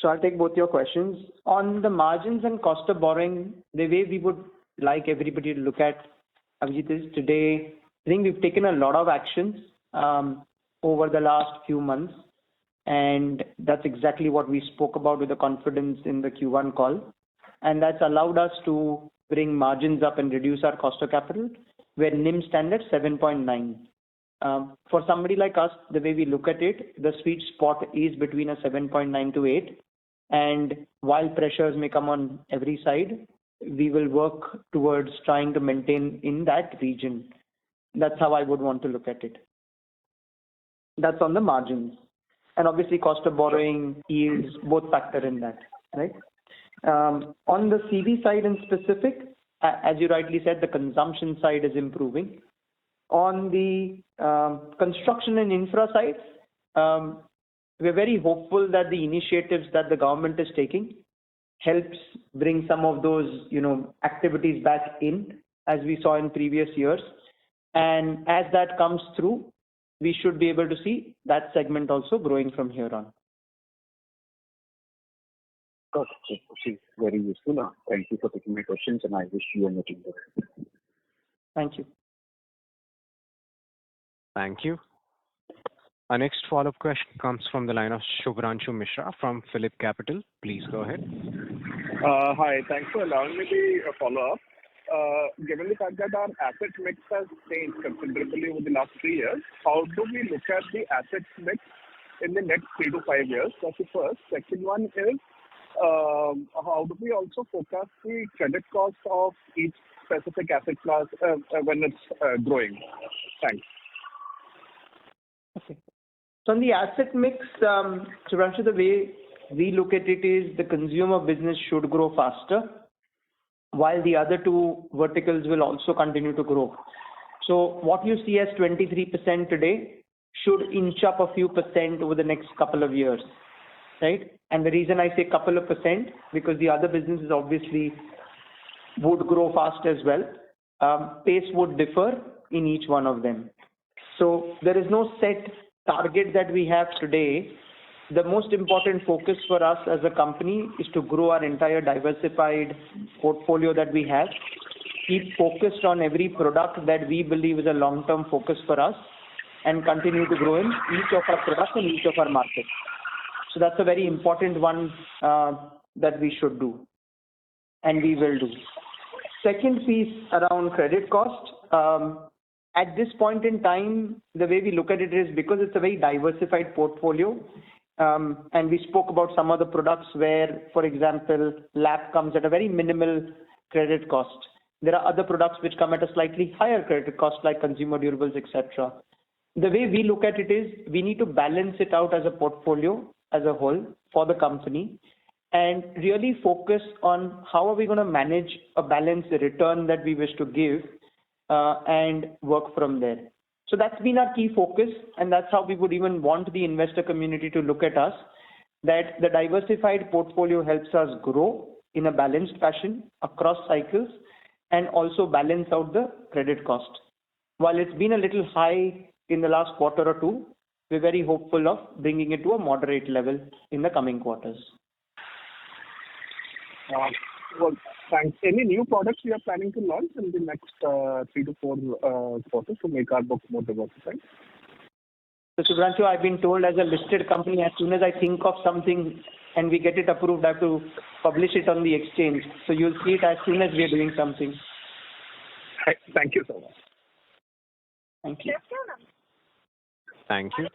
So I'll take both your questions. On the margins and cost of borrowing, the way we would like everybody to look at, Abhijit, is today, I think we've taken a lot of actions over the last few months, and that's exactly what we spoke about with the confidence in the Q1 call. And that's allowed us to bring margins up and reduce our cost of capital, where NIM stand at 7.9. For somebody like us, the way we look at it, the sweet spot is between a 7.9 to 8. And while pressures may come on every side, we will work towards trying to maintain in that region. That's how I would want to look at it. That's on the margins. And obviously cost of borrowing is both factor in that, right? On the CV side in specific, as you rightly said, the consumption side is improving. On the construction and infra side, we're very hopeful that the initiatives that the government is taking helps bring some of those, activities back in, as we saw in previous years. And as that comes through, we should be able to see that segment also growing from here on. Got it. This is very useful. Thank you for taking my questions, and I wish you and your team the best. Thank you. Thank you. Our next follow-up question comes from the line of Shubhranshu Mishra from Phillip Capital. Please go ahead. Hi, thanks for allowing me to follow up. Given the fact that our asset mix has changed considerably over the last 3 years, how do we look at the asset mix in the next 3 to 5 years? That's the first. Second one is, how do we also forecast the credit cost of each specific asset class when it's growing? Thanks. Okay. So on the asset mix, Shubhranshu, the way we look at it is the consumer business should grow faster, while the other two verticals will also continue to grow. So what you see as 23% today should inch up a few percent over the next couple of years, right? And the reason I say couple of percent, because the other businesses obviously would grow fast as well. Pace would differ in each one of them. So there is no set target that we have today. The most important focus for us as a company is to grow our entire diversified portfolio that we have, keep focused on every product that we believe is a long-term focus for us, and continue to grow in each of our products and each of our markets. So that's a very important one that we should do, and we will do. Second piece around credit cost. At this point in time, the way we look at it is because it's a very diversified portfolio, and we spoke about some of the products where, for example, LAP comes at a very minimal credit cost. There are other products which come at a slightly higher credit cost, like consumer durables, etc. The way we look at it is we need to balance it out as a portfolio as a whole for the company and really focus on how are we going to manage a balanced return that we wish to give and work from there. So that's been our key focus, and that's how we would even want the investor community to look at us, that the diversified portfolio helps us grow in a balanced fashion across cycles and also balance out the credit cost. While it's been a little high in the last quarter or two, we're very hopeful of bringing it to a moderate level in the coming quarters. Well, thanks. Any new products we are planning to launch in the next 3 to 4 quarters to make our book more diversified? So, Shubhranshu, I've been told as a listed company, as soon as I think of something and we get it approved, I have to publish it on the exchange. So you'll see it as soon as we're doing something. Thank you so much. Thank you. Thank you.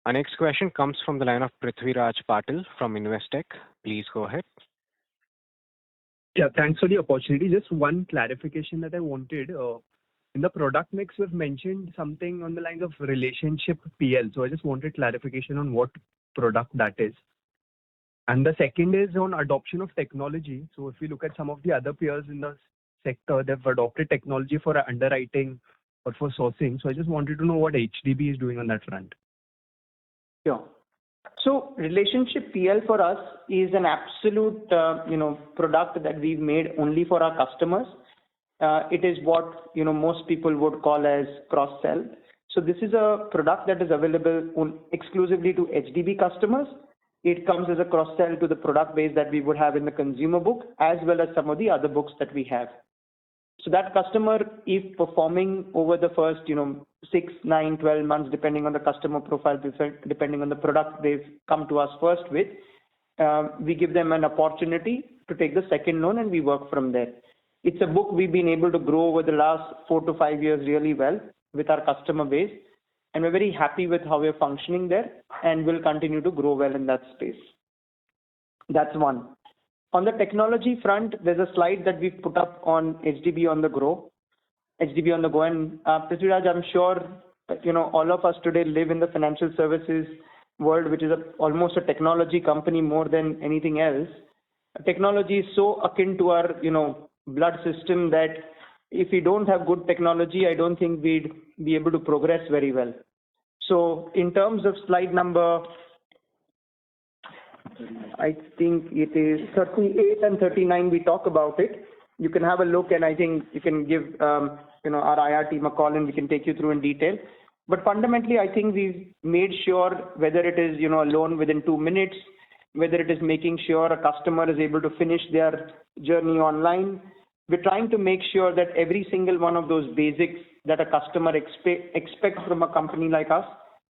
Our next question comes from the line of Prithviraj Patil from Investec. Please go ahead. Yeah, thanks for the opportunity. Just one clarification that I wanted. In the product mix, we've mentioned something on the lines of relationship PL. So I just wanted clarification on what product that is. And the second is on adoption of technology. So if you look at some of the other peers in the sector, they've adopted technology for underwriting or for sourcing. So I just wanted to know what HDB is doing on that front. Sure. So relationship PL for us is an absolute, product that we've made only for our customers. It is what, most people would call as cross-sell. So this is a product that is available exclusively to HDB customers. It comes as a cross-sell to the product base that we would have in the consumer book, as well as some of the other books that we have. So that customer, if performing over the first, 6, 9, 12 months, depending on the customer profile, depending on the product they've come to us first with, we give them an opportunity to take the second loan and we work from there. It's a book we've been able to grow over the last 4 to 5 years really well with our customer base. And we're very happy with how we're functioning there and will continue to grow well in that space. That's one. On the technology front, there's a slide that we've put up on HDB on the go. HDB on the go. And Prithviraj, I'm sure, all of us today live in the financial services world, which is almost a technology company more than anything else. Technology is so akin to our, blood system that if we don't have good technology, I don't think we'd be able to progress very well. So in terms of slide number, I think it is 38 and 39, we talk about it. You can have a look and I think you can give, our IR team a call and we can take you through in detail. But fundamentally, I think we've made sure whether it is, a loan within 2 minutes, whether it is making sure a customer is able to finish their journey online. We're trying to make sure that every single one of those basics that a customer expects from a company like us,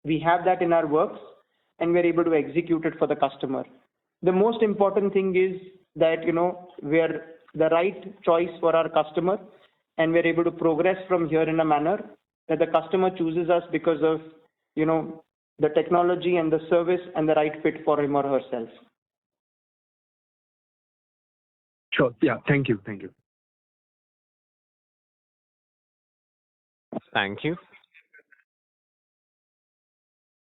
we have that in our works and we're able to execute it for the customer. The most important thing is that, we're the right choice for our customer and we're able to progress from here in a manner that the customer chooses us because of, the technology and the service and the right fit for him or herself. Sure. Yeah. Thank you. Thank you. Thank you.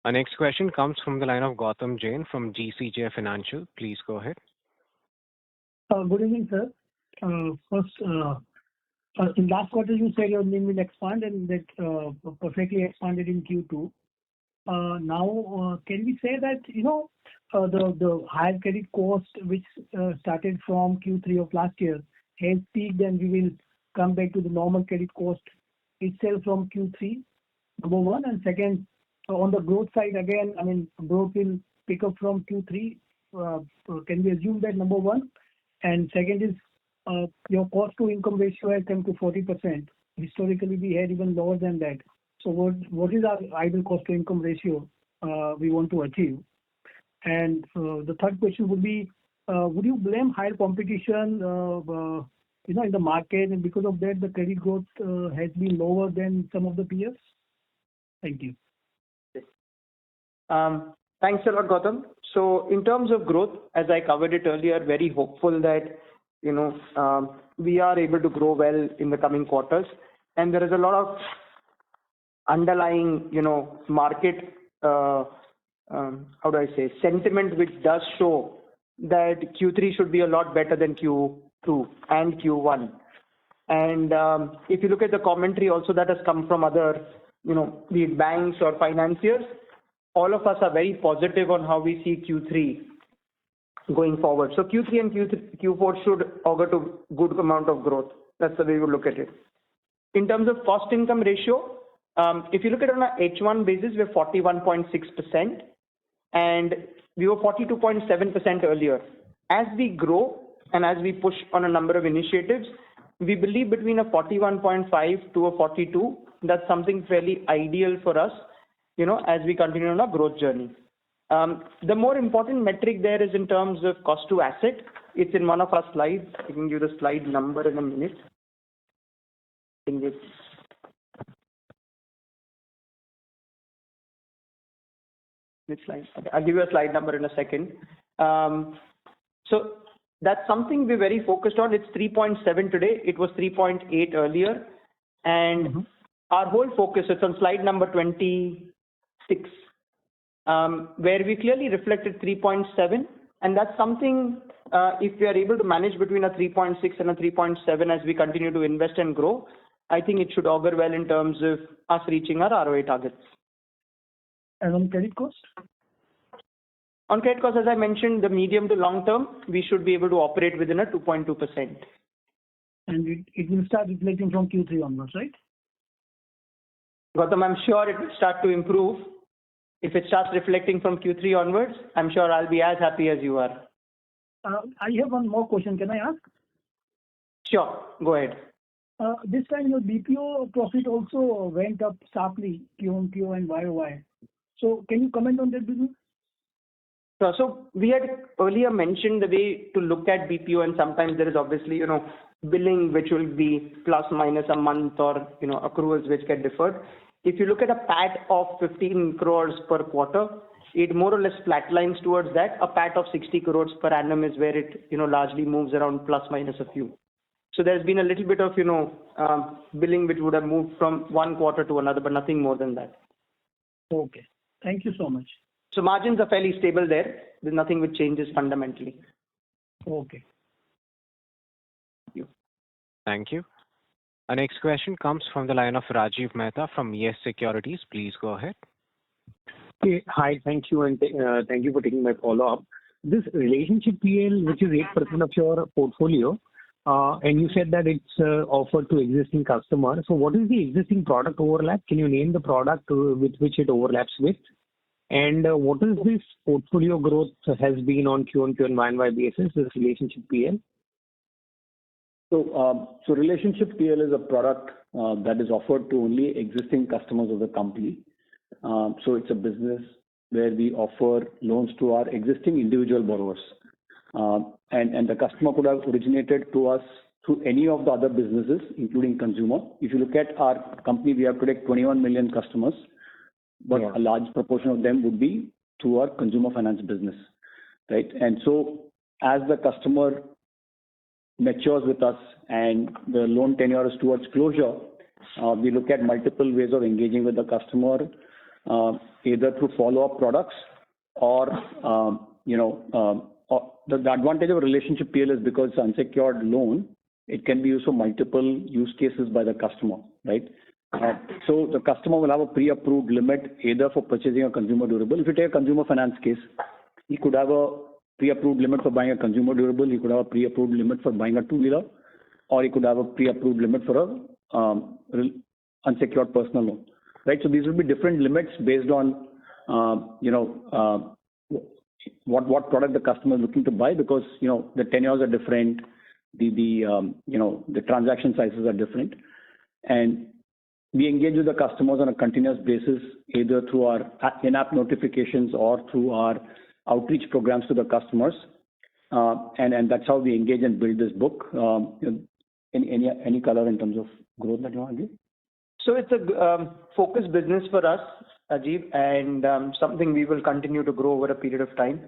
Our next question comes from the line of Gautam Jain from GCJ Financial. Please go ahead. Good evening, sir. First, in last quarter, you said your NIM will expand and that perfectly expanded in Q2. Now, can we say that, the higher credit cost, which started from Q3 of last year, has peaked and we will come back to the normal credit cost itself from Q3, number one. And second, on the growth side, again, growth will pick up from Q3. Can we assume that, number one? And second is, your cost to income ratio has come to 40%. Historically, we had even lower than that. So what is our ideal cost to income ratio we want to achieve? And the third question would be, would you blame higher competition, in the market, and because of that, the credit growth has been lower than some of the peers? Thank you. Thanks a lot, Gautam. So in terms of growth, as I covered it earlier, very hopeful that, we are able to grow well in the coming quarters. And there is a lot of underlying, market, sentiment, which does show that Q3 should be a lot better than Q2 and Q1. And if you look at the commentary also that has come from other, be it banks or financiers, all of us are very positive on how we see Q3 going forward. So Q3 and Q4 should augur to good amount of growth. That's the way we look at it. In terms of cost income ratio, if you look at it on a H1 basis, we're 41.6% and we were 42.7% earlier. As we grow and as we push on a number of initiatives, we believe between a 41.5 to a 42, that's something fairly ideal for us, as we continue on our growth journey. The more important metric there is in terms of cost to asset. It's in one of our slides. I can give the slide number in a minute. I think it's slide. Okay, I'll give you a slide number in a second. So that's something we're very focused on. It's 3.7 today. It was 3.8 earlier. And our whole focus, it's on slide number 26, where we clearly reflected 3.7. And that's something, if we are able to manage between a 3.6 and a 3.7 as we continue to invest and grow, I think it should augur well in terms of us reaching our ROA targets. And on credit cost? On credit cost, as I mentioned, the medium to long term, we should be able to operate within a 2.2%. And it will start reflecting from Q3 onwards, right? Gautam, I'm sure it will start to improve. If it starts reflecting from Q3 onwards, I'm sure I'll be as happy as you are. I have one more question. Can I ask? Sure, go ahead. This time your BPO profit also went up sharply, Q-on-Q and YOY. So can you comment on that business? So we had earlier mentioned the way to look at BPO, and sometimes there is obviously, billing which will be plus minus a month, or, accruals which get deferred. If you look at a PAT of 15 crores per quarter, it more or less flatlines towards that. A PAT of 60 crores per annum is where it, largely moves around plus minus a few. So there's been a little bit of, billing which would have moved from one quarter to another, but nothing more than that. Okay. Thank you so much. So margins are fairly stable there. There's nothing which changes fundamentally. Okay. Thank you. Thank you. Our next question comes from the line of Rajiv Mehta from Yes Securities. Please go ahead. Okay. Hi, thank you, and thank you for taking my follow-up. This relationship PL, which is 8% of your portfolio, and you said that it's offered to existing customers. So what is the existing product overlap? Can you name the product with which it overlaps with? And what is this portfolio growth has been on Q-on-Q and Y-on-Y basis, this relationship PL? So relationship PL is a product that is offered to only existing customers of the company. So it's a business where we offer loans to our existing individual borrowers. And the customer could have originated to us through any of the other businesses, including consumer. If you look at our company, we have today 21 million customers, but a large proportion of them would be through our consumer finance business, right? And so as the customer matures with us and the loan tenure is towards closure, we look at multiple ways of engaging with the customer, either through follow-up products or, the advantage of a relationship PL is because it's unsecured loan, it can be used for multiple use cases by the customer, right? So the customer will have a pre-approved limit either for purchasing a consumer durable. If you take a consumer finance case, he could have a pre-approved limit for buying a consumer durable, he could have a pre-approved limit for buying a two-wheeler, or he could have a pre-approved limit for a unsecured personal loan, right? So these will be different limits based on, what product the customer is looking to buy, because, the tenures are different, the transaction sizes are different. And we engage with the customers on a continuous basis, either through our in-app notifications or through our outreach programs to the customers. And that's how we engage and build this book. Any color in terms of growth that you want to give? So it's a focused business for us, Ajib, and something we will continue to grow over a period of time.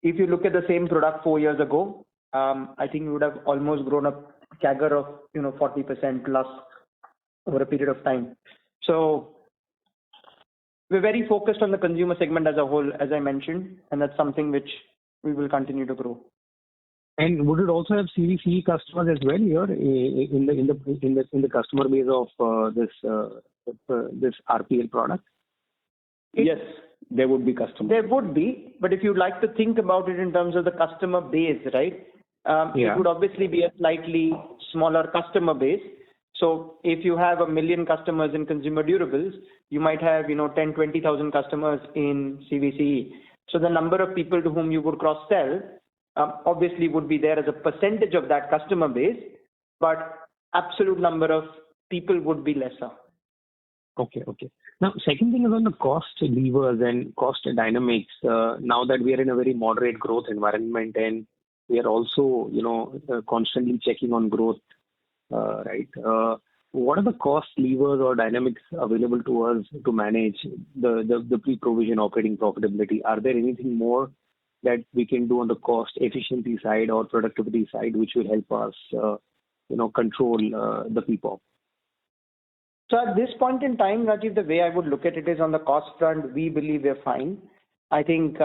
If you look at the same product 4 years ago, I think we would have almost grown a CAGR of 40% plus over a period of time. So we're very focused on the consumer segment as a whole, as I mentioned, and that's something which we will continue to grow. And would it also have CVC customers as well here in the customer base of this RPL product? Yes, there would be customers. There would be, but if you'd like to think about it in terms of the customer base, right? It would obviously be a slightly smaller customer base. So if you have 1 million customers in consumer durables, you might have 10, 20,000 customers in CVCE. So the number of people to whom you would cross-sell obviously would be there as a percentage of that customer base, but absolute number of people would be lesser. Okay. Now, second thing is on the cost levers and cost dynamics. Now that we are in a very moderate growth environment and we are also, constantly checking on growth, right? What are the cost levers or dynamics available to us to manage the pre-provision operating profitability? Are there anything more that we can do on the cost efficiency side or productivity side which will help us, control the PPOP? So at this point in time, Rajiv, the way I would look at it is on the cost front, we believe we're fine. I think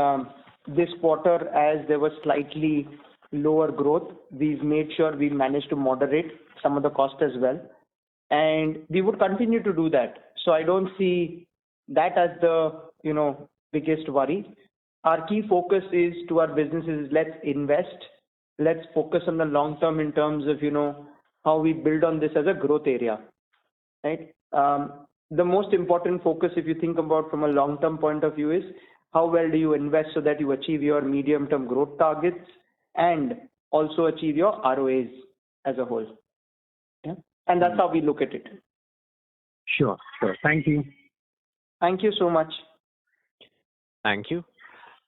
this quarter, as there was slightly lower growth, we've made sure we managed to moderate some of the cost as well. And we would continue to do that. So I don't see that as the, biggest worry. our key focus is to our businesses, let's invest, let's focus on the long term in terms of, how we build on this as a growth area, right? The most important focus, if you think about from a long-term point of view, is how well do you invest so that you achieve your medium-term growth targets and also achieve your ROAs as a whole. Yeah, and that's how we look at it. Sure. Thank you. Thank you so much. Thank you.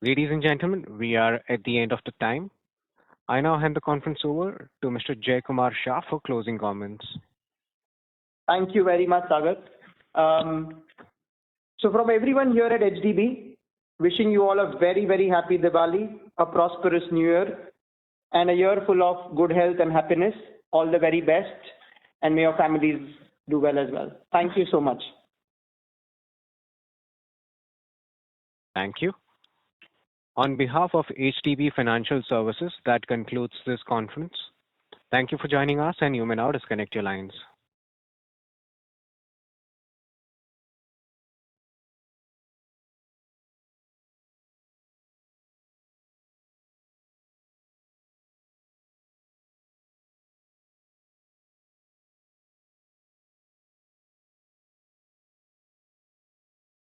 Ladies and gentlemen, we are at the end of the time. I now hand the conference over to Mr. Jay Kumar Shah for closing comments. Thank you very much, Sagar. So from everyone here at HDB, wishing you all a very, very happy Diwali, a prosperous New Year, and a year full of good health and happiness. All the very best, and may your families do well as well. Thank you so much. Thank you. On behalf of HDB Financial Services, that concludes this conference. Thank you for joining us, and you may now disconnect your lines.